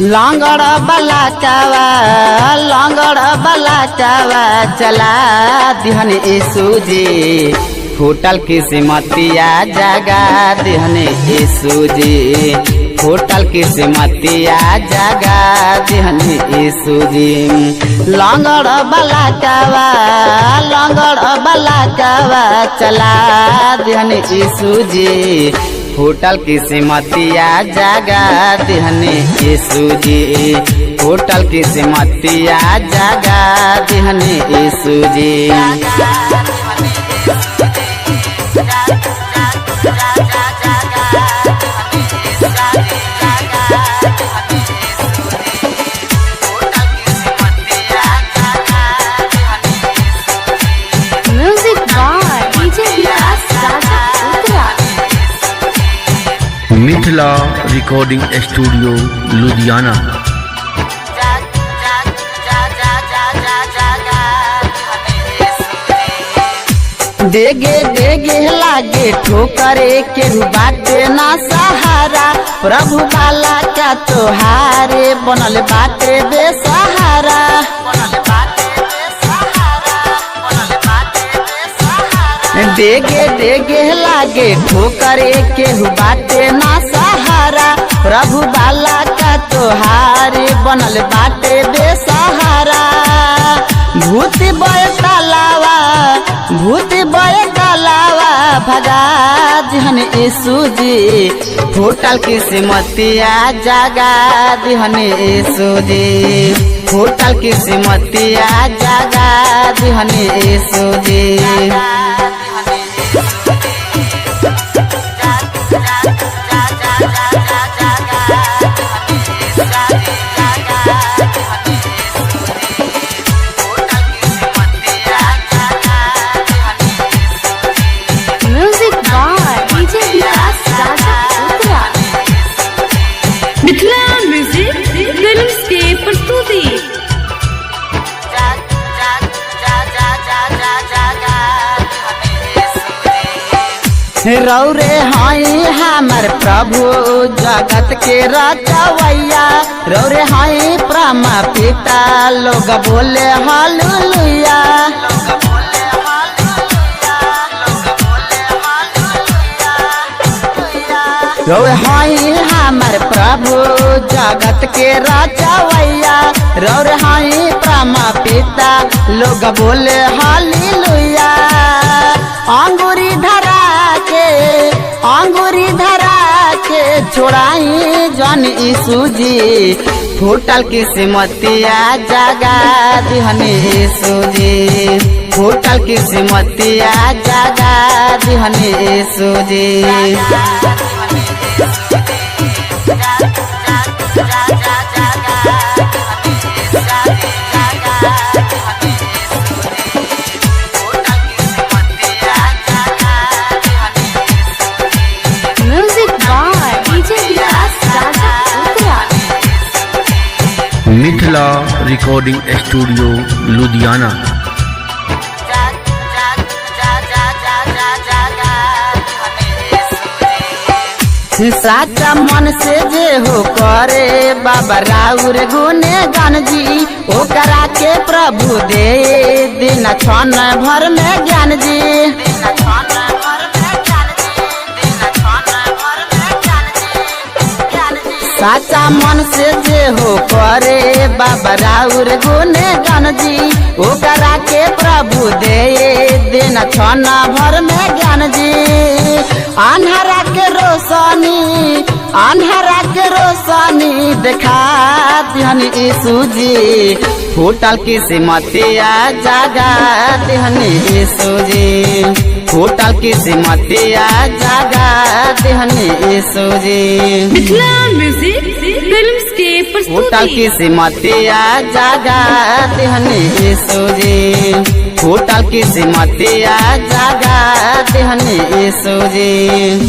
लंगड़ बला चावा चला दिहन यीशु जी, फूटल किस्मतिया जगा दिहन यीशु जी, फूटल किस्मतिया जगा दिहन यीशु जी। लंगड़ बला चावा चला दिहन यीशु जी, फूटल किस्मतिया जगा दिहन यीशु जी, फूटल किस्मतिया जगा दिहन यीशु जी। Mithila recording studio Ludhiana. देगे देगे लागे ठोकरे के बाटे ना सहारा, प्रभु बाला का तोहारे बनल बाटे बेसहारा। देगे देगे लागे ठोकरे के बाटे ना सहारा, प्रभु बाला का तोहारे बनल बाटे बेसहारा। भूत बय तालावा भगा दिहन यीशु जी, फूटल किस्मतिया जगा दिहन यीशु जी, फूटल किस्मतिया जगा दिहन यीशु जी। मिथिला म्यूजिक फिल्म के प्रस्तुति। रौरे हाई हमर प्रभु जगत के रचवैया, रौरे हाई प्रमा पिता लोग बोले हालेलुया। रौरे हाई हमर प्रभु जगत के रचवैया, रौरे हाई प्रमा पिता लोग बोले हालेलुया। अंगूरी धरा के छोड़ाई जन यीशु जी, फूटल किस्मतिया जगा दिहन यीशु जी, फूटल किस्मतिया जगा दिहन यीशु जी। Mithila recording studio Ludhiana. साचा मन से जे हो करे बाबा राउर गुने गान जी, ओकरा के प्रभु दे दिन क्षण भर में ज्ञान जी। साचा मन से जे हो करे बाबा राउर गुने गान जी, ओकरा के प्रभु दे दिन क्षण भर में ज्ञान जी। अन्हरा के रोशनी देखा दिहनी यीशु जी, फूटल किस्मतिया जागा दिहनी यीशु जी, फूटल किस्मतिया जागा दिहनी यीशु जी। मिथिला म्यूजिक फिल्म्स के फूटल प्रस्तुति। किस्मतिया जागा दिहनी यीशु जी, फूटल किस्मतिया जागा दिहनी यीशु जी।